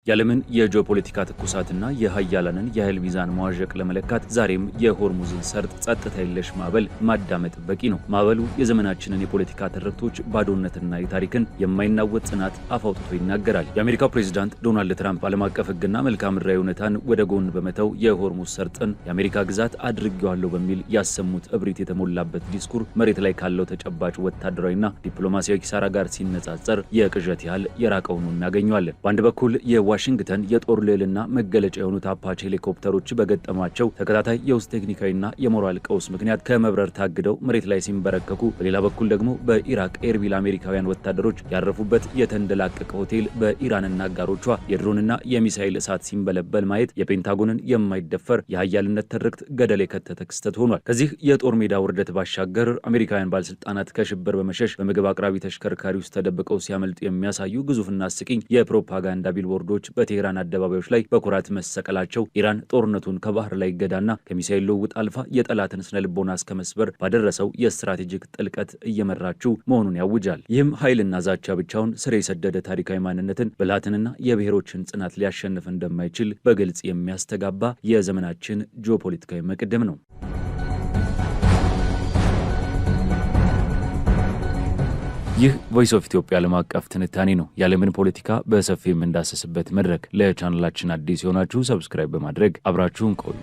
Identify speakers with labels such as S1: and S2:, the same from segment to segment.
S1: የዓለምን የጂኦፖለቲካ ትኩሳትና የኃያላንን የኃይል ሚዛን መዋዠቅ ለመለካት ዛሬም የሆርሙዝን ሰርጥ ጸጥታ የለሽ ማዕበል ማዳመጥ በቂ ነው። ማዕበሉ የዘመናችንን የፖለቲካ ትርክቶች ባዶነትና የታሪክን የማይናወጥ ጽናት አፋውጥቶ ይናገራል። የአሜሪካው ፕሬዝዳንት ዶናልድ ትራምፕ ዓለም አቀፍ ሕግና መልክዓ ምድራዊ እውነታን ወደ ጎን በመተው የሆርሙዝ ሰርጥን የአሜሪካ ግዛት አድርጌዋለሁ በሚል ያሰሙት እብሪት የተሞላበት ዲስኩር መሬት ላይ ካለው ተጨባጭ ወታደራዊና ዲፕሎማሲያዊ ኪሳራ ጋር ሲነጻጸር የቅዠት ያህል የራቀው ነው እናገኘዋለን። በአንድ በኩል ዋሽንግተን የጦር ልዕልና መገለጫ የሆኑት አፓች ሄሊኮፕተሮች በገጠሟቸው ተከታታይ የውስጥ ቴክኒካዊና የሞራል ቀውስ ምክንያት ከመብረር ታግደው መሬት ላይ ሲንበረከኩ፣ በሌላ በኩል ደግሞ በኢራቅ ኤርቢል አሜሪካውያን ወታደሮች ያረፉበት የተንደላቀቀ ሆቴል በኢራንና አጋሮቿ የድሮንና የሚሳኤል እሳት ሲንበለበል ማየት የፔንታጎንን የማይደፈር የኃያልነት ትርክት ገደል የከተተ ክስተት ሆኗል። ከዚህ የጦር ሜዳ ውርደት ባሻገር አሜሪካውያን ባለስልጣናት ከሽብር በመሸሽ በምግብ አቅራቢ ተሽከርካሪ ውስጥ ተደብቀው ሲያመልጡ የሚያሳዩ ግዙፍና አስቂኝ የፕሮፓጋንዳ ቢልቦርዶች በቴህራን አደባባዮች ላይ በኩራት መሰቀላቸው ኢራን ጦርነቱን ከባህር ላይ ገዳና ከሚሳኤል ልውውጥ አልፋ የጠላትን ስነ ልቦና እስከ መስበር ባደረሰው የስትራቴጂክ ጥልቀት እየመራችው መሆኑን ያውጃል። ይህም ኃይልና ዛቻ ብቻውን ስር የሰደደ ታሪካዊ ማንነትን፣ ብልሃትንና የብሔሮችን ጽናት ሊያሸንፍ እንደማይችል በግልጽ የሚያስተጋባ የዘመናችን ጂኦፖለቲካዊ መቅድም ነው። ይህ ቮይስ ኦፍ ኢትዮጵያ ዓለም አቀፍ ትንታኔ ነው። የዓለምን ፖለቲካ በሰፊው የምንዳሰስበት መድረክ። ለቻናላችን አዲስ የሆናችሁ ሰብስክራይብ በማድረግ አብራችሁን ቆዩ።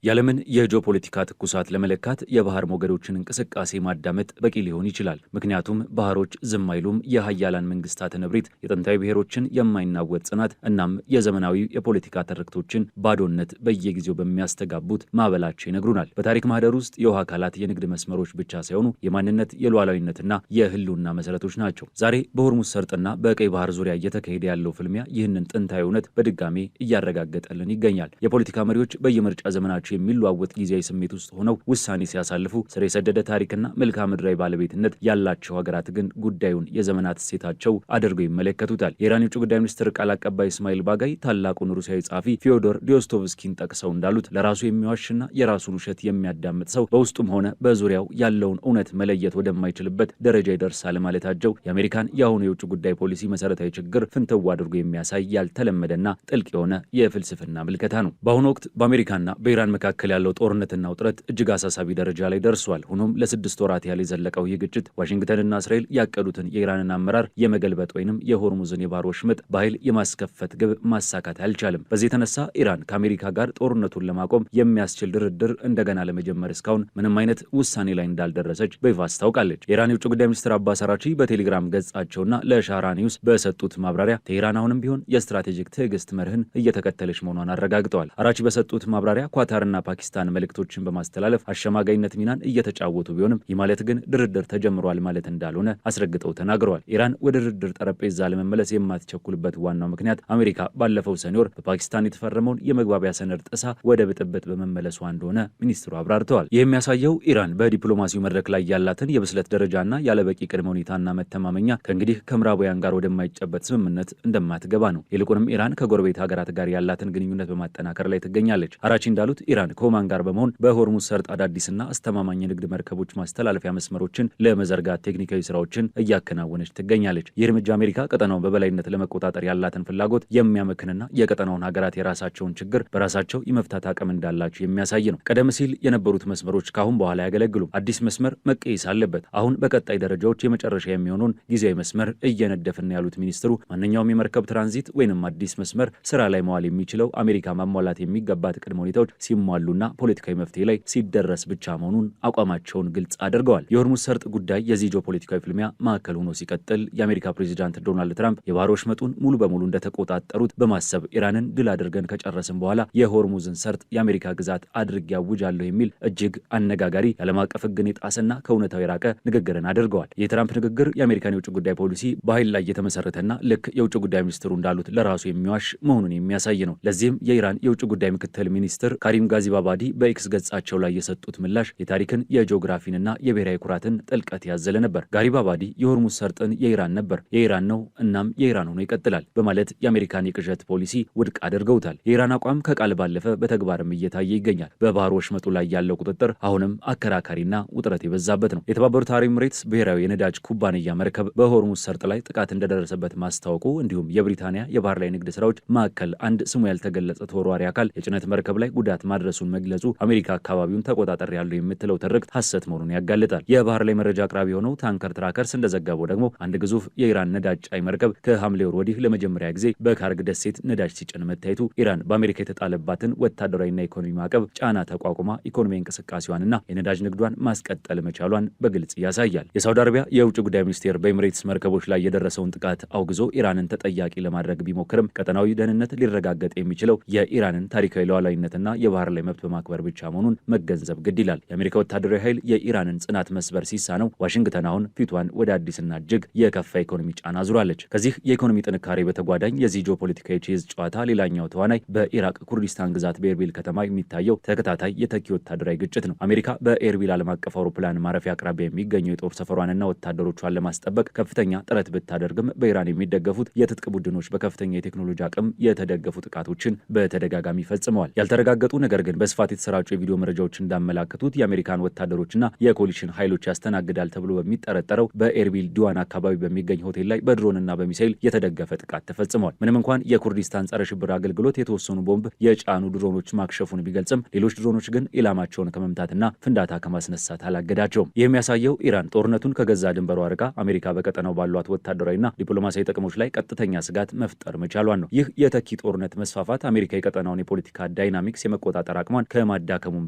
S1: የዓለምን የጂኦፖለቲካ ትኩሳት ለመለካት የባህር ሞገዶችን እንቅስቃሴ ማዳመጥ በቂ ሊሆን ይችላል። ምክንያቱም ባህሮች ዝም አይሉም። የኃያላን መንግስታትን እብሪት፣ የጥንታዊ ብሔሮችን የማይናወጥ ጽናት እናም የዘመናዊ የፖለቲካ ትርክቶችን ባዶነት በየጊዜው በሚያስተጋቡት ማዕበላቸው ይነግሩናል። በታሪክ ማህደር ውስጥ የውሃ አካላት የንግድ መስመሮች ብቻ ሳይሆኑ የማንነት የሉዓላዊነትና የህልውና መሰረቶች ናቸው። ዛሬ በሆርሙዝ ሰርጥና በቀይ ባህር ዙሪያ እየተካሄደ ያለው ፍልሚያ ይህንን ጥንታዊ እውነት በድጋሜ እያረጋገጠልን ይገኛል። የፖለቲካ መሪዎች በየምርጫ ዘመናቸው የሚለዋወጥ ጊዜያዊ ስሜት ውስጥ ሆነው ውሳኔ ሲያሳልፉ፣ ስር የሰደደ ታሪክና መልክዓ ምድራዊ ባለቤትነት ያላቸው ሀገራት ግን ጉዳዩን የዘመናት እሴታቸው አድርገው ይመለከቱታል። የኢራን የውጭ ጉዳይ ሚኒስትር ቃል አቀባይ እስማኤል ባጋይ ታላቁን ሩሲያዊ ጸሐፊ ፊዮዶር ዶስቶቭስኪን ጠቅሰው እንዳሉት ለራሱ የሚዋሽና የራሱን ውሸት የሚያዳምጥ ሰው በውስጡም ሆነ በዙሪያው ያለውን እውነት መለየት ወደማይችልበት ደረጃ ይደርሳል ማለታቸው የአሜሪካን የአሁኑ የውጭ ጉዳይ ፖሊሲ መሰረታዊ ችግር ፍንትው አድርጎ የሚያሳይ ያልተለመደና ጥልቅ የሆነ የፍልስፍና ምልከታ ነው። በአሁኑ ወቅት በአሜሪካና በኢራን መካከል ያለው ጦርነትና ውጥረት እጅግ አሳሳቢ ደረጃ ላይ ደርሷል። ሆኖም ለ6 ወራት ያህል የዘለቀው ይህ ግጭት ዋሽንግተንና እስራኤል ያቀዱትን የኢራንን አመራር የመገልበጥ ወይንም የሆርሙዝን የባህር ወሽመጥ በኃይል የማስከፈት ግብ ማሳካት አልቻለም። በዚህ የተነሳ ኢራን ከአሜሪካ ጋር ጦርነቱን ለማቆም የሚያስችል ድርድር እንደገና ለመጀመር እስካሁን ምንም አይነት ውሳኔ ላይ እንዳልደረሰች በይፋ አስታውቃለች። የኢራን የውጭ ጉዳይ ሚኒስትር አባስ አራቺ በቴሌግራም ገጻቸውና ለሻራ ኒውስ በሰጡት ማብራሪያ ቴህራን አሁንም ቢሆን የስትራቴጂክ ትዕግስት መርህን እየተከተለች መሆኗን አረጋግጠዋል። አራቺ በሰጡት ማብራሪያ ኳታርና ፓኪስታን መልእክቶችን በማስተላለፍ አሸማጋይነት ሚናን እየተጫወቱ ቢሆንም ይህ ማለት ግን ድርድር ተጀምሯል ማለት እንዳልሆነ አስረግጠው ተናግረዋል። ኢራን ወደ ድርድር ጠረጴዛ ለመመለስ የማትቸኩልበት ዋናው ምክንያት አሜሪካ ባለፈው ሰኔ ወር በፓኪስታን የተፈረመውን የመግባቢያ ሰነድ ጥሳ ወደ ብጥብጥ በመመለሷ እንደሆነ ሚኒስትሩ አብራርተዋል። ይህ የሚያሳየው ኢራን በዲፕሎማሲው መድረክ ላይ ያላትን የብስለት ደረጃና ያለበቂ ቅድመ ሁኔታና መተማመኛ ከእንግዲህ ከምዕራባውያን ጋር ወደማይጨበት ስምምነት እንደማትገባ ነው። ይልቁንም ኢራን ከጎረቤት ሀገራት ጋር ያላትን ግንኙነት በማጠናከር ላይ ትገኛለች። አራቺ እንዳሉት ኢራን ከኦማን ጋር በመሆን በሆርሙዝ ሰርጥ አዳዲስና አስተማማኝ የንግድ መርከቦች ማስተላለፊያ መስመሮችን ለመዘርጋት ቴክኒካዊ ስራዎችን እያከናወነች ትገኛለች። ይህ እርምጃ አሜሪካ ቀጠናውን በበላይነት ለመቆጣጠር ያላትን ፍላጎት የሚያመክንና የቀጠናውን ሀገራት የራሳቸውን ችግር በራሳቸው የመፍታት አቅም እንዳላቸው የሚያሳይ ነው። ቀደም ሲል የነበሩት መስመሮች ካሁን በኋላ አያገለግሉም። አዲስ መስመር መቀየስ አለበት። አሁን በቀጣይ ደረጃዎች የመጨረሻ የሚሆነውን ጊዜያዊ መስመር እየነደፍን ያሉት ሚኒስትሩ ማንኛውም የመርከብ ትራንዚት ወይንም አዲስ መስመር ስራ ላይ መዋል የሚችለው አሜሪካ ማሟላት የሚገባት ቅድመ ሁኔታዎች ሲሟሉና ፖለቲካዊ መፍትሄ ላይ ሲደረስ ብቻ መሆኑን አቋማቸውን ግልጽ አድርገዋል። የሆርሙዝ ሰርጥ ጉዳይ የዚህ ጂኦፖለቲካዊ ፍልሚያ ማዕከል ሆኖ ሲቀጥል የአሜሪካ ፕሬዝዳንት ዶናልድ ትራምፕ የባህር ወሽመጡን ሙሉ በሙሉ እንደተቆጣጠሩት በማሰብ ኢራንን ድል አድርገን ከጨረስን በኋላ የሆርሙዝን ሰርጥ የአሜሪካ ግዛት አድርጌ ያውጃለሁ የሚል እጅግ አነጋጋሪ የዓለም አቀፍ ሕግን የጣሰና ከእውነታው የራቀ ንግግርን አድርገዋል። የትራምፕ ንግግር የአሜሪካን የውጭ ጉዳይ ፖሊሲ በኃይል ላይ የተመሰረተና ልክ የውጭ ጉዳይ ሚኒስትሩ እንዳሉት ለራሱ የሚዋሽ መሆኑን የሚያሳይ ነው። ለዚህም የኢራን የውጭ ጉዳይ ምክትል ሚኒስትር ካሪም ጋዚብ አባዲ በኤክስ ገጻቸው ላይ የሰጡት ምላሽ የታሪክን የጂኦግራፊንና የብሔራዊ ኩራትን ጥልቀት ያዘለ ነበር። ጋሪብ አባዲ የሆርሙዝ ሰርጥን የኢራን ነበር፣ የኢራን ነው፣ እናም የኢራን ሆኖ ይቀጥላል በማለት የአሜሪካን የቅዠት ፖሊሲ ውድቅ አድርገውታል። የኢራን አቋም ከቃል ባለፈ በተግባርም እየታየ ይገኛል። በባህር ወሽመጡ ላይ ያለው ቁጥጥር አሁንም አከራካሪና ውጥረት የበዛበት ነው። የተባበሩት አረብ ኤሚሬትስ ብሔራዊ የነዳጅ ኩባንያ መርከብ በሆርሙዝ ሰርጥ ላይ ጥቃት እንደደረሰበት ማስታወቁ እንዲሁም የብሪታንያ የባህር ላይ ንግድ ስራዎች ማዕከል አንድ ስሙ ያልተገለጸ ተወርዋሪ አካል የጭነት መርከብ ላይ ጉዳት ማድረሱን መግለጹ አሜሪካ አካባቢውን ተቆጣጠር ያለው የምትለው ትርክት ሐሰት መሆኑን ያጋልጣል። የባህር ላይ መረጃ አቅራቢ የሆነው ታንከር ትራከርስ እንደዘገበው ደግሞ አንድ ግዙፍ የኢራን ነዳጅ ጫኝ መርከብ ከሐምሌ ወር ወዲህ ለመጀመሪያ ጊዜ በካርግ ደሴት ነዳጅ ሲጭን መታየቱ ኢራን በአሜሪካ የተጣለባትን ወታደራዊና ኢኮኖሚ ማዕቀብ ጫና ተቋቁማ ኢኮኖሚ እንቅስቃሴዋንና የነዳጅ ንግዷን ማስቀጠል መቻሏን በግልጽ ያሳያል። የሳውዲ አረቢያ የውጭ ጉዳይ ሚኒስቴር በኤሚሬትስ መርከቦች ላይ የደረሰውን ጥቃት አውግዞ ኢራንን ተጠያቂ ለማድረግ ቢሞክርም ቀጠናዊ ደህንነት ሊረጋገጥ የሚችለው የኢራንን ታሪካዊ ሉዓላዊነትና የባህር ላይ መብት በማክበር ብቻ መሆኑን መገንዘብ ግድ ይላል። የአሜሪካ ወታደራዊ ኃይል የኢራንን ጽናት መስበር ሲሳነው ዋሽንግተን አሁን ፊቷን ወደ አዲስና እጅግ የከፋ ኢኮኖሚ ጫና ዙራለች። ከዚህ የኢኮኖሚ ጥንካሬ በተጓዳኝ የዚህ ጂኦፖለቲካዊ ቼዝ ጨዋታ ሌላኛው ተዋናይ በኢራቅ ኩርዲስታን ግዛት በኤርቢል ከተማ የሚታየው ተከታታይ የተኪ ወታደራዊ ግጭት ነው። አሜሪካ በኤርቢል ዓለም አቀፍ አውሮፕላን ማረፊያ አቅራቢያ የሚገኘው የጦር ሰፈሯንና ወታደሮቿን ለማስጠበቅ ከፍተኛ ጥረት ብታደርግም በኢራን የሚደገፉት የትጥቅ ቡድኖች በከፍተኛ የቴክኖሎጂ አቅም የተደገፉ ጥቃቶችን በተደጋጋሚ ፈጽመዋል። ያልተረጋገጡ ነገር ግን በስፋት የተሰራጩ የቪዲዮ መረጃዎች እንዳመላከቱት የአሜሪካን ወታደሮችና የኮሊሽን ኃይሎች ያስተናግዳል ተብሎ በሚጠረጠረው በኤርቢል ዲዋን አካባቢ በሚገኝ ሆቴል ላይ በድሮንና በሚሳይል የተደገፈ ጥቃት ተፈጽሟል። ምንም እንኳን የኩርዲስታን ጸረ ሽብር አገልግሎት የተወሰኑ ቦምብ የጫኑ ድሮኖች ማክሸፉን ቢገልጽም ሌሎች ድሮኖች ግን ኢላማቸውን ከመምታትና ፍንዳታ ከማስነሳት አላገዳቸውም። ይህ የሚያሳየው ኢራን ጦርነቱን ከገዛ ድንበሯ አርቃ አሜሪካ በቀጠናው ባሏት ወታደራዊና ዲፕሎማሲያዊ ጥቅሞች ላይ ቀጥተኛ ስጋት መፍጠር መቻሏን ነው። ይህ የተኪ ጦርነት መስፋፋት አሜሪካ የቀጠናውን የፖለቲካ ዳይናሚክስ የመቆጣጠር አቅሟን ከማዳከሙም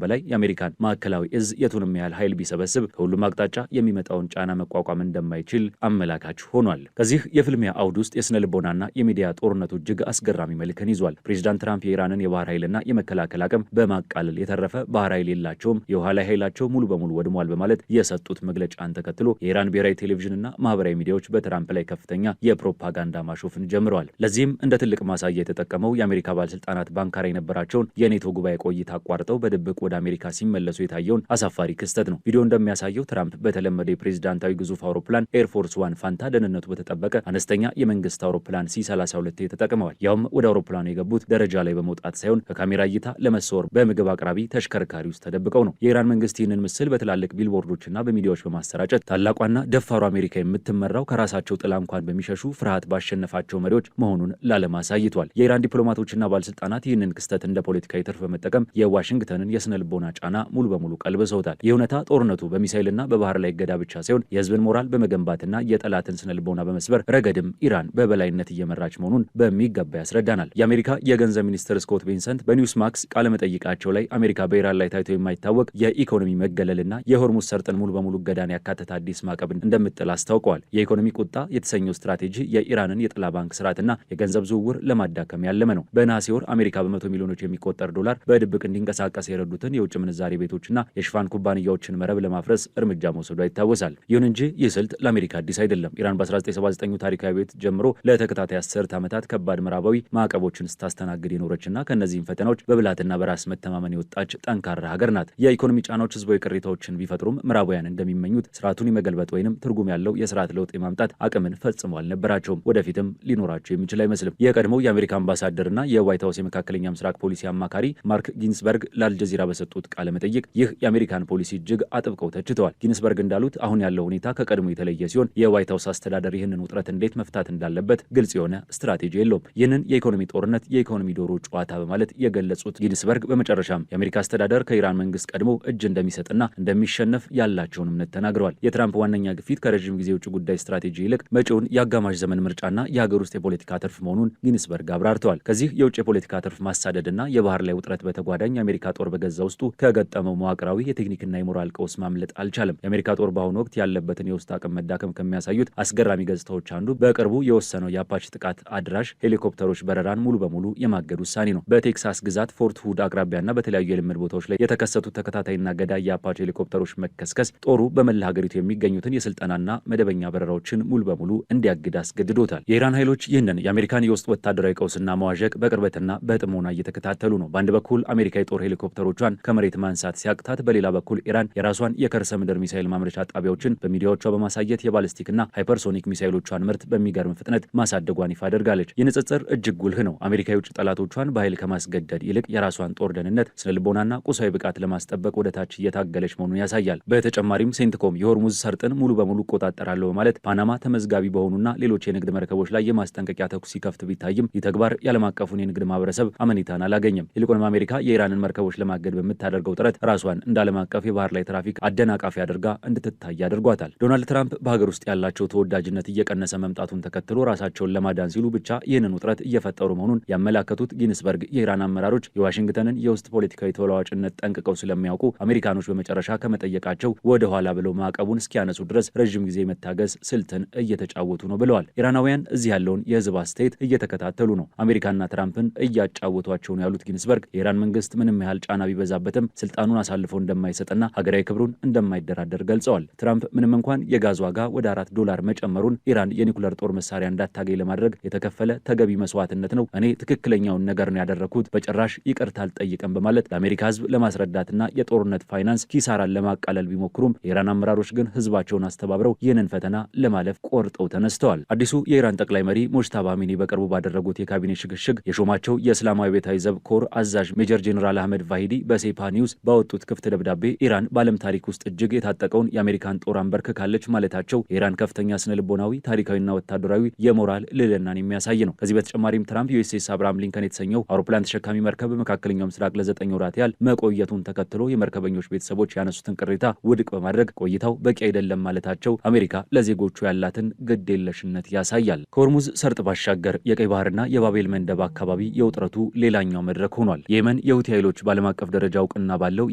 S1: በላይ የአሜሪካን ማዕከላዊ እዝ የቱንም ያህል ኃይል ቢሰበስብ ከሁሉም አቅጣጫ የሚመጣውን ጫና መቋቋም እንደማይችል አመላካች ሆኗል። ከዚህ የፍልሚያ አውድ ውስጥ የስነ ልቦናና የሚዲያ ጦርነቱ እጅግ አስገራሚ መልክን ይዟል። ፕሬዚዳንት ትራምፕ የኢራንን የባህር ኃይልና የመከላከል አቅም በማቃለል የተረፈ ባህር ኃይል የላቸውም፣ የውሃ ላይ ኃይላቸው ሙሉ በሙሉ ወድሟል በማለት የሰጡት መግለጫን ተከትሎ የኢራን ብሔራዊ ቴሌቪዥንና ማህበራዊ ሚዲያዎች በትራምፕ ላይ ከፍተኛ የፕሮፓጋንዳ ማሾፍን ጀምረዋል። ለዚህም እንደ ትልቅ ማሳያ የተጠቀመው የአሜሪካ ባለስልጣናት በአንካራ የነበራቸውን የኔቶ ጉባኤ ቆይታ አቋርጠው በድብቅ ወደ አሜሪካ ሲመለሱ የታየውን አሳፋሪ ክስተት ነው። ቪዲዮ እንደሚያሳየው ትራምፕ በተለመደ የፕሬዚዳንታዊ ግዙፍ አውሮፕላን ኤርፎርስ ዋን ፋንታ ደህንነቱ በተጠበቀ አነስተኛ የመንግስት አውሮፕላን ሲ-32 ተጠቅመዋል። ያውም ወደ አውሮፕላኑ የገቡት ደረጃ ላይ በመውጣት ሳይሆን ከካሜራ እይታ ለመሰወር በምግብ አቅራቢ ተሽከርካሪ ውስጥ ተደብቀው ነው። የኢራን መንግስት ይህንን ምስል በትላልቅ ቢልቦርዶችና በሚዲያዎች በማሰራጨት ታላቋና ደፋሩ አሜሪካ የምትመራው ከራሳቸው ጥላ እንኳን በሚሸሹ ፍርሃት ባሸነፋቸው መሪዎች መሆኑን ለዓለም አሳይቷል። የኢራን ዲፕሎማቶችና ባለስልጣናት ይህንን ክስተት እንደ ፖለቲካዊ ትርፍ በመጠቀም የዋሽንግተንን የስነ ልቦና ጫና ሙሉ በሙሉ ቀልብሰውታል። ይህ እውነታ ጦርነቱ በሚሳይልና በባህር ላይ እገዳ ብቻ ሳይሆን የህዝብን ሞራል በመገንባትና የጠላትን ስነ ልቦና በመስበር ረገድም ኢራን በበላይነት እየመራች መሆኑን በሚገባ ያስረዳናል። የአሜሪካ የገንዘብ ሚኒስትር ስኮት ቤንሰንት በኒውስ ማክስ ቃለመጠይቃቸው ላይ አሜሪካ በኢራን ላይ ታይቶ የማይታወቅ የኢኮኖሚ መገለልና የሆርሙዝ ሰርጥን ሙሉ በሙሉ እገዳን ያካተተ አዲስ ማዕቀብን እንደምጥል አስታውቀዋል። የኢኮኖሚ ቁጣ የተሰኘው ስትራቴጂ የኢራንን የጥላ ባንክ ስርዓትና የገንዘብ ዝውውር ለማዳከም ያለመ ነው። በነሐሴ ወር አሜሪካ በመቶ ሚሊዮኖች የሚቆጠር ዶላር በድብቅ እንዲንቀሳቀስ የረዱትን የውጭ ምንዛሬ ቤቶችና የሽፋን ኩባንያዎችን መረብ ለማፍረስ እርምጃ መውሰዷ ይታወሳል። ይሁን እንጂ ይህ ስልት ለአሜሪካ አዲስ አይደለም። ኢራን በ1979 ታሪካዊ ቤት ጀምሮ ለተከታታይ 10 ዓመታት ከባድ ምዕራባዊ ማዕቀቦችን ስታስተናግድ የኖረችና ከእነዚህም ፈተናዎች በብልሃትና በራስ መተማመን የወጣች ጠንካራ ሀገር ናት። የኢኮኖሚ ጫናዎች ህዝባዊ ቅሬታዎችን ቢፈጥሩም ምዕራባውያን እንደሚመኙት ስርዓቱን የመገልበጥ ወይንም ትርጉም ያለው የስርዓት ለውጥ የማምጣት አቅምን ፈጽሞ አልነበራቸውም። ወደፊትም ሊኖራቸው የሚችል አይመስልም። የቀድሞው የአሜሪካ አምባሳደርና የዋይት ሀውስ የመካከለኛ ምስራቅ ፖሊሲ አማካሪ ማርክ ጊንስበርግ ለአልጀዚራ በሰጡት ቃለ መጠይቅ ይህ የአሜሪካን ፖሊሲ እጅግ አጥብቀው ተችተዋል። ጊንስበርግ እንዳሉት አሁን ያለው ሁኔታ ከቀድሞ የተለየ ሲሆን የዋይት ሀውስ አስተዳደር ይህንን ውጥረት እንዴት መፍታት እንዳለበት ግልጽ የሆነ ስትራቴጂ የለውም። ይህንን የኢኮኖሚ ጦርነት የኢኮኖሚ ዶሮ ጨዋታ በማለት የገለጹት ጊንስበርግ በመጨረሻም የአሜሪካ አስተዳደር ከኢራን መንግስት ቀድሞ እጅ እንደሚሰጥና እንደሚሸነፍ ያላቸውን እምነት ተናግረዋል። የትራምፕ ዋነኛ ግፊት ከረዥም ጊዜ የውጭ ጉዳይ ስትራቴጂ ይልቅ መጪውን የአጋማሽ ዘመን ምርጫና የሀገር ውስጥ የፖለቲካ ትርፍ መሆኑን ጊንስበርግ አብራርተዋል። ከዚህ የውጭ የፖለቲካ ትርፍ ማሳደድና የባህር ላይ ውጥረት በተጓዳኝ የአሜሪካ ጦር በገዛ ውስጡ ከገጠመው መዋቅራዊ የቴክኒክና የሞራል ቀውስ ማምለጥ አልቻለም። የአሜሪካ ጦር በአሁኑ ወቅት ያለበትን የውስጥ አቅም መዳከም ከሚያሳዩት አስገራሚ ገጽታዎች አንዱ በቅርቡ የወሰነው የአፓች ጥቃት አድራሽ ሄሊኮፕተሮች በረራን ሙሉ በሙሉ የማገድ ውሳኔ ነው። በቴክሳስ ግዛት ፎርት ሁድ አቅራቢያና በተለያዩ የልምድ ቦታዎች ላይ የተከሰቱት ተከታታይና ገዳይ የአፓች ሄሊኮፕተሮች መከስከስ ጦሩ በመላ ሀገሪቱ የሚገኙትን የስልጠናና መደበኛ በረራዎችን ሙሉ በሙሉ እንዲያግድ አስገድዶታል። የኢራን ኃይሎች ይህንን የአሜሪካን የውስጥ ወታደራዊ ቀውስና መዋዠቅ በቅርበትና በጥሞና እየተከታተሉ ነው። በአንድ በኩል አሜሪካ የጦር ሄሊኮፕተሮቿን ከመሬት ማንሳት ሲያቅታት፣ በሌላ በኩል ኢራን የራሷን የከርሰ ምድር ሚሳኤል ማምረቻ ጣቢያዎችን በሚዲያዎቿ በማሳየት የባሊስቲክና ሃይፐርሶኒክ ሚሳኤሎቿን ምርት በሚገርም ፍጥነት ማሳደጓን ይፋ አድርጋለች። ይህ ንጽጽር እጅግ ጉልህ ነው። አሜሪካ የውጭ ጠላቶቿን በኃይል ከማስገደድ ይልቅ የራሷን ጦር ደህንነት፣ ስነልቦናና ቁሳዊ ብቃት ለማስጠበቅ ወደ ታች እየታገለች መሆኑን ያሳያል። በተጨማሪም ሴንትኮም የሆርሙዝ ሰርጥን ሙሉ በሙሉ እቆጣጠራለሁ በማለት ፓናማ ተመዝጋቢ በሆኑና ሌሎች የንግድ መርከቦች ላይ የማስጠንቀቂያ ተኩስ ሲከፍት ቢታይም ይህ ተግባር የዓለም አቀፉን የንግድ ማህበረሰብ አመኔታን አላገኘም። ይልቁንም አሜሪካ የኢራንን መርከቦች ለማገድ በምታደርገው ጥረት ራሷን እንደ ዓለም አቀፍ የባህር ላይ ትራፊክ አደናቃፊ አድርጋ እንድትታይ አድርጓታል። ዶናልድ ትራምፕ በሀገር ውስጥ ያላቸው ተወዳጅነት እየቀነሰ መምጣቱን ተከትሎ ራሳቸውን ለማዳን ሲሉ ብቻ ይህንን ውጥረት እየፈጠሩ መሆኑን ያመላከቱት ጊንስበርግ የኢራን አመራሮች የዋሽንግተንን የውስጥ ፖለቲካዊ ተለዋዋጭነት ጠንቅቀው ስለሚያውቁ አሜሪካኖች በመጨረሻ ከመጠየቃቸው ወደ ኋላ ብለው ማዕቀቡን እስኪያነሱ ድረስ ረዥም ጊዜ መታገስ ስልትን እየተጫወቱ ነው ብለዋል። ኢራናውያን እዚህ ያለውን የህዝብ አስተያየት እየተከታተሉ ነው፣ አሜሪካና ትራምፕን እያጫወቷቸው ነው ያሉት ጊንስበርግ የኢራን መንግስት ምንም ያህል ጫና ቢበዛበትም ስልጣኑን አሳልፎ እንደማይሰጥና ሀገራዊ ክብሩን እንደማይደራደር ገልጸዋል። ትራምፕ ምንም እንኳን የጋዝ ዋጋ ወደ $4 መጨመሩን ኢራን የኒኩለር ጦር መሳሪያ እንዳታገኝ ለማድረግ የተከፈለ ተገቢ መስዋዕትነት ነው፣ እኔ ትክክለኛውን ነገር ነው ያደረኩት፣ በጭራሽ ይቅርታ አልጠይቅም በማለት ለአሜሪካ ህዝብ ለማስረዳትና የጦርነት ፋይናንስ ኪሳራን ለማቃለል ቢሞክሩም የኢራን አመራሮች ግን ህዝባቸውን አስተባብረው ይህንን ፈተና ለማለፍ ቆርጠው ተነስተዋል። አዲሱ የኢራን ጠቅላይ መሪ ሙጅታባ ሚኒ በቅርቡ ባደረጉት የካቢኔ ሽግሽግ የሾማቸው የእስላማዊ ቤታዊ ዘብ ኮር አዛዥ ሜጀር ጄኔራል አህመድ ቫሂዲ በሴፓ ኒውስ ባወጡት ክፍት ደብዳቤ ኢራን በዓለም ታሪክ ውስጥ እጅግ የታጠቀውን የአሜሪካን ጦር አንበርክካለች ማለታቸው የኢራን ከፍተኛ ስነ ልቦናዊ፣ ታሪካዊና ወታደራዊ የሞራል ልዕልናን የሚያሳይ ነው። ከዚህ በተጨማሪም ትራምፕ ዩኤስኤስ አብርሃም ሊንከን የተሰኘው አውሮፕላን ተሸካሚ መርከብ በመካከለኛው ምስራቅ ለ9 ወራት ያህል መቆየቱን ተከትሎ የመርከበኞች ቤተሰቦች ያነሱትን ቅሬታ ውድቅ በማድረግ ቆይታው በቂ አይደለም ማለታቸው አሜሪካ ለዜጎቹ ያላትን ግዴለሽነት ያሳያል። ከሆርሙዝ ሰርጥ ባሻገር የቀይ ባህርና የባቤል መንደብ አካባቢ የውጥረቱ ሌላኛው መድረክ ሆኗል። የየመን የሁቲ ኃይሎች በዓለም አቀፍ ደረጃ እውቅና ባለው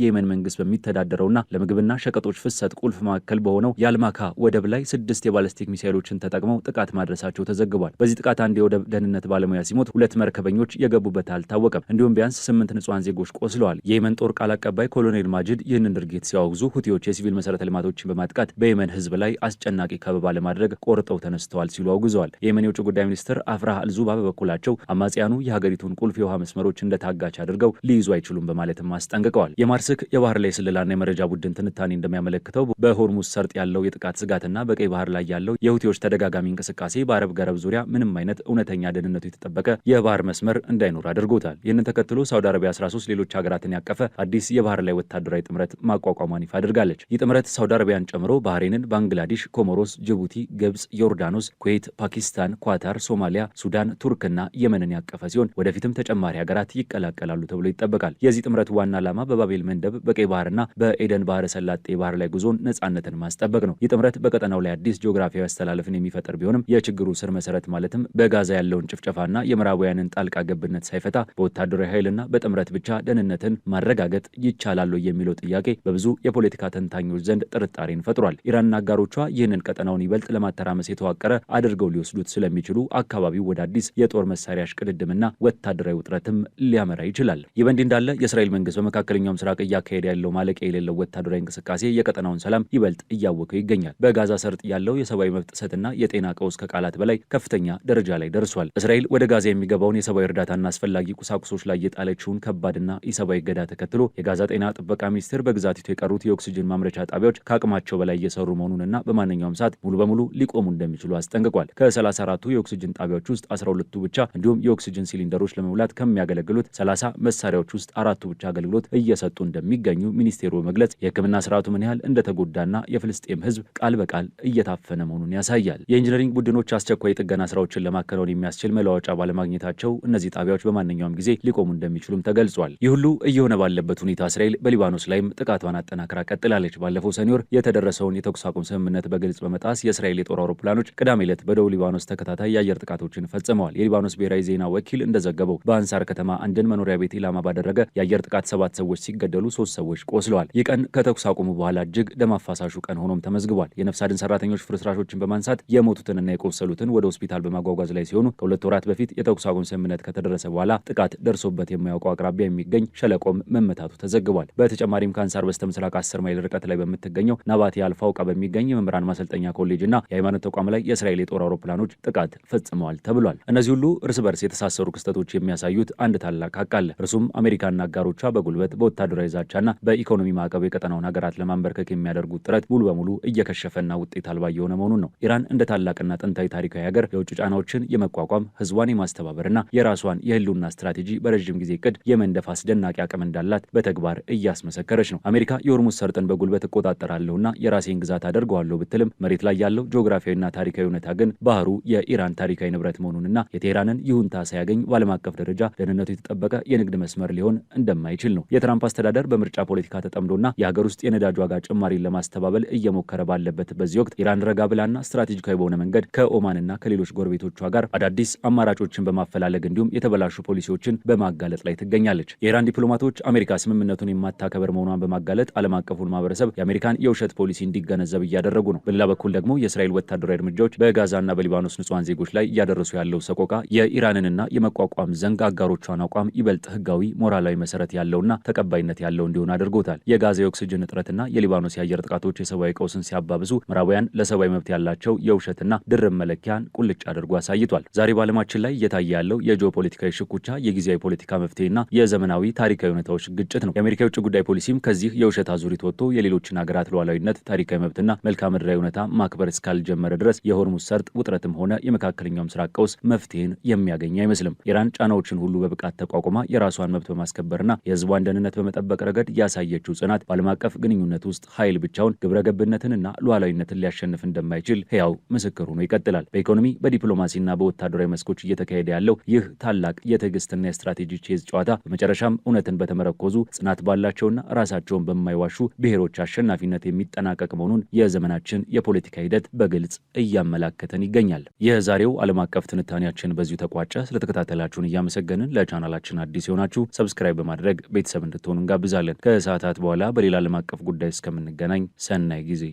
S1: የየመን መንግስት በሚተዳደረውና ለምግብና ሸቀጦች ፍሰት ቁልፍ ማዕከል በሆነው የአልማካ ወደብ ላይ 6 የባለስቲክ ሚሳኤሎችን ተጠቅመው ጥቃት ማድረሳቸው ተዘግቧል። በዚህ ጥቃት አንድ የወደብ ደህንነት ባለሙያ ሲሞት 2 መርከበኞች የገቡበት አልታወቀም። እንዲሁም ቢያንስ 8 ንጹሃን ዜጎች ቆስለዋል። የየመን ጦር ቃል አቀባይ ኮሎኔል ማጅድ ይህንን ድርጊት ሲያወግዙ ሁቲዎች የሲቪል መሰረተ ልማቶችን በማጥቃት በየመን ህዝብ ላይ አስጨናቂ ከበባ ለማድረግ ቆርጠው ተነስተዋል ሲሉ አውግዘዋል። የየመን የውጭ ጉዳይ ሚኒስትር አፍራህ አልዙባ በበኩላቸው አማጽያኑ የሀገሪቱን ቁልፍ የውሃ መስመሮች እንደታጋች አድርገው ሊይዙ አይችሉም በማለትም አስጠንቅቀዋል። የማርስክ የባህር ላይ ስለላና የመረጃ ቡድን ትንታኔ እንደሚያመለክተው በሆርሙዝ ሰርጥ ያለው የጥቃት ስጋትና በቀይ ባህር ላይ ያለው የሁቲዎች ተደጋጋሚ እንቅስቃሴ በአረብ ገረብ ዙሪያ ምንም አይነት እውነተኛ ደህንነቱ የተጠበቀ የባህር መስመር እንዳይኖር አድርጎታል። ይህንን ተከትሎ ሳውዲ አረቢያ 13 ሌሎች ሀገራትን ያቀፈ አዲስ የባህር ላይ ወታደራዊ ጥምረት ማቋቋሟን ይፋ አድርጋለች። ይህ ጥምረት ሳውዲ አረቢያን ጨምሮ ባህሬንን፣ ባንግላዴሽ፣ ኮሞሮስ፣ ጅቡቲ፣ ግብጽ፣ ዮርዳኖስ፣ ኩዌት፣ ፓኪስታን፣ ኳታር፣ ሶማሊያ፣ ሱዳን፣ ቱርክና የመንን ያቀፈ ሲሆን ወደፊትም ተጨማሪ ሀገራት ይቀላቀላሉ ተብሎ ይጠበቃል። የዚህ ጥምረት ዋና ዓላማ በባቤል መንደብ፣ በቀይ ባህርና በኤደን ባህረ ሰላጤ ባህር ላይ ጉዞን ነጻነትን ማስጠበቅ ነው። ይህ ጥምረት በቀጠናው ላይ አዲስ ጂኦግራፊያዊ አስተላለፍን የሚፈጠር ቢሆንም የችግሩ ስር መሰረት ማለትም በጋዛ ያለውን ጭፍጨፋና የምዕራባውያንን ጣልቃ ገብነት ሳይፈታ በወታደራዊ ኃይልና በጥምረት ብቻ ደህንነትን ማረጋገጥ ይቻላል የሚለው ጥያቄ በብዙ የፖለቲካ ተንታኞች ዘንድ ጥርጣሬን ፈጥሯል። ኢራንና አጋሮቿ ይህንን ቀጠናውን ይበልጥ ለማተራመስ የተዋቀረ አድርገው ሊወስዱት ስለሚችሉ አካባቢው ወደ አዲስ የጦር መሳሪያ እሽቅድድምና ወታደራዊ ውጥረትም ሊያመራ ይችላል። ይህ በእንዲህ እንዳለ የእስራኤል መንግስት በመካከለኛው ምስራቅ እያካሄደ ያለው ማለቂያ የሌለው ወታደራዊ እንቅስቃሴ የቀጠናውን ሰላም ይበልጥ እያወከው ይገኛል። በጋዛ ሰርጥ ያለው የሰብአዊ መብት ጥሰትና የጤና ቀውስ ከቃላት በላይ ከፍተኛ ደረጃ ላይ ደርሷል። እስራኤል ወደ ጋዛ የሚገባውን የሰብአዊ እርዳታና አስፈላጊ ቁሳቁሶች ላይ የጣለችውን ከባድና ኢሰብአዊ እገዳ ተከትሎ የጋዛ ጤና ጥበቃ ሚኒስቴር በግዛቲቱ የቀሩት የኦክሲጅን ማምረቻ ጣቢያዎች ከአቅማቸው በላይ እየሰሩ መሆኑንና በማንኛውም ሰዓት ሙሉ በሙሉ ሊቆሙ እንደሚችሉ አስጠንቅቋል። ከ34ቱ የኦክሲጅን ጣቢያዎች ውስጥ 12ቱ ብቻ እንዲሁም የኦክሲጅን ሲሊንደሮች ለመሙላት ከሚያገለግሉት 30 መሳሪያዎች ውስጥ 4ቱ ብቻ አገልግሎት እየሰጡ እንደሚገኙ ሚኒስቴሩ በመግለጽ የሕክምና ስርዓቱ ምን ያህል እንደተጎዳና የፍልስጤም ሕዝብ ቃል በቃል እየታፈነ መሆኑን ያሳያል። የኢንጂነሪንግ ቡድኖች አስቸኳይ የጥገና ስራዎችን ለማከናወን የሚያስችል መለዋወጫ ባለማግኘታቸው እነዚህ ጣቢያዎች በማንኛውም ጊዜ ሊቆሙ እንደሚችሉም ተገልጿል። ይህ ሁሉ እየሆነ ባለበት ሁኔታ እስራኤል በሊባኖስ ላይም ጥቃቷን አጠናክራ ቀጥላለች። ባለፈው ሰኔ ወር የተደረሰውን የተኩስ አቁም ስምምነት በግልጽ በመጣስ የእስራኤል የጦር አውሮፕላኖች ቅዳሜ ዕለት በደቡብ ሊባኖስ ተከታታይ የአየር ጥቃቶችን ፈጽመዋል። የሊባኖስ ብሔራዊ ዜና ወኪል እንደዘገበው በአንሳር ከተማ አንድን መኖሪያ ቤት ኢላማ ባደረገ የአየር ጥቃት 7 ሰዎች ሲገደሉ 3 ሰዎች ቆስለዋል። ይህ ቀን ከተኩስ አቁሙ በኋላ እጅግ ደም አፋሳሹ ቀን ሆኖም ተመዝግቧል። የነፍስ አድን ሰራተኞች ፍርስራሾችን በማንሳት የሞቱትንና የቆሰሉትን ወደ ሆስፒታል በማጓጓዝ ላይ ሲሆኑ ከ2 ወራት በፊት የተኩስ አቁም ስምምነት ከተደረሰ በኋላ ጥቃት ደርሶበት የማያውቀው አቅራቢያ የሚገኝ ሸለቆም መመታቱ ተዘግቧል። በተጨማሪም ከአንሳር በስተምስራቅ 10 ማይል ርቀት ላይ በምትገኘው ናባቲ አልፋውቃ በሚገኝ የመምህራን ማሰልጠኛ ኮሌጅና የሃይማኖት ተቋም ላይ የእስራኤል የጦር አውሮፕላኖች ጥቃት ፈጽመዋል ተብሏል። እነዚህ ሁሉ እርስ በርስ የተሳሰሩ ክስተቶች የሚያሳዩት አንድ ታላቅ ሀቅ አለ። እርሱም አሜሪካና አጋሮቿ በጉልበት በወታደራዊ ዛቻና በኢኮኖሚ ማዕቀብ የቀጠናውን ሀገራት ለማንበርከክ የሚያደርጉት ጥረት ሙሉ በሙሉ እየከሸፈና ውጤት አልባ የሆነ መሆኑን ነው። ኢራን እንደ ታላቅና ጥንታዊ ታሪካዊ ሀገር የውጭ ጫናዎችን የመቋቋም ህዝቧን የማስተባበርና የራሷን የህልውና ስትራቴጂ በረዥም ጊዜ እቅድ የመንደፍ አስደናቂ አቅም እንዳላት በተግባር እያስመሰከረች ነው። አሜሪካ የሆርሙዝ ሰርጥን በጉልበት እቆጣጠራለሁና የራሴን ግዛት አደርገዋለሁ ብትልም መሬት ላይ ያለው ጂኦግራፊያዊና ታሪካዊ እውነታ ግን ባህሩ የኢራን ታሪካዊ ንብረት መሆኑንና የቴህራንን ይሁንታ ሳያገኝ በዓለም አቀፍ ደረጃ ደህንነቱ የተጠበቀ የንግድ መስመር ሊሆን እንደማይችል ነው። የትራምፕ አስተዳደር በምርጫ ፖለቲካ ተጠምዶና የሀገር ውስጥ የነዳጅ ዋጋ ጭማሪን ለማስተባበል እየሞከረ ባለበት በዚህ ወቅት ኢራን ረጋ ብላና ስትራቴጂካዊ በሆነ መንገድ ከኦማንና ከሌሎች ጎረቤቶቿ ጋር አዳዲስ አማራጮችን በማፈላለግ እንዲሁም የተበላሹ ፖሊሲዎችን በማጋለጥ ላይ ትገኛለች። የኢራን ዲፕሎማቶች አሜሪካ ስምምነቱን የማታከበር መሆኗን በማጋለጥ ዓለም አቀፉን ማህበረሰብ የአሜሪካን የውሸት ፖሊሲ እንዲገነዘብ እያደረጉ ነው። በሌላ በኩል ደግሞ የእስራኤል ወታደራዊ እርምጃዎች በጋዛና በሊባኖስ ንጹሃን ዜጎች ላይ እያደረሱ ያለው ሰቆቃ የኢራንንና የመቋቋም ዘንግ አጋሮቿን አቋም ይበልጥ ህጋዊ፣ ሞራላዊ መሰረት ያለውና ተቀባይነት ያለው እንዲሆን አድርጎታል። የጋዛ የኦክሲጅን እጥረትና የሊባኖስ የአየር ጥቃቶች የሰብአዊ ቀውስን ሲያባብሱ ምዕራባውያን ለሰብአዊ መብት ያላቸው የውሸትና ድርብ መለኪያን ቁልጭ አድርጎ አሳይቷል። ዛሬ በዓለማችን ላይ እየታየ ያለው የጂኦፖለቲካዊ ሽኩቻ የጊዜያዊ ፖለቲካ መፍትሄና የዘመናዊ ታሪካዊ ሁኔታዎች ግጭት ነው። የአሜሪካ የውጭ ጉዳይ ፖሊሲም ከዚህ የውሸት አዙሪት ወጥቶ የሌሎችን ሀገራት ሉዓላዊነት፣ ታሪካዊ መብትና መልክዓ ምድራዊ ሁኔታ ማክበር እስካልጀመረ ድረስ የሆርሙዝ ሰርጥ ውጥረትም ሆነ የመካከለኛው ምስራቅ ቀውስ መፍትሄን የሚያገኝ አይመስልም። ኢራን ጫናዎችን ሁሉ በብቃት ተቋቁማ የራሷን መብት በማስከበርና የህዝቧን ደህንነት በመጠበቅ ረገድ ያሳየችው ጽናት በዓለም አቀፍ ግንኙነት ውስጥ ኃይል ብቻውን ግብረ ገብነትንና ሉዓላዊነትን ሊያሸንፍ እንደማይችል ሕያው ምስክር ሆኖ ይቀጥላል። በኢኮኖሚ በዲፕሎማሲና በወታደራዊ መስኮች እየተካሄደ ያለው ይህ ታላቅ የትዕግስትና የስትራቴጂ ቼዝ ጨዋታ በመጨረሻም እውነትን በተመረኮዙ ጽናት ባላቸውና ራሳቸውን በማይዋሹ ብሔሮች አሸናፊነት የሚጠናቀቅ መሆኑን የዘመናችን የፖለቲካ ሂደት በግልጽ እያመላከተን ይገኛል። የዛሬው ዓለም አቀፍ ትንታኔያችን በዚሁ ተቋጨ። ስለተከታተላችሁን እያመሰገንን ለቻናላችን አዲስ የሆናችሁ ሰብስክራይብ በማድረግ ቤተሰብ እንድትሆኑ እንጋብዛለን። ከሰዓታት በኋላ በሌላ ዓለም አቀፍ ጉዳይ እስከምንገናኝ ሰናይ ጊዜ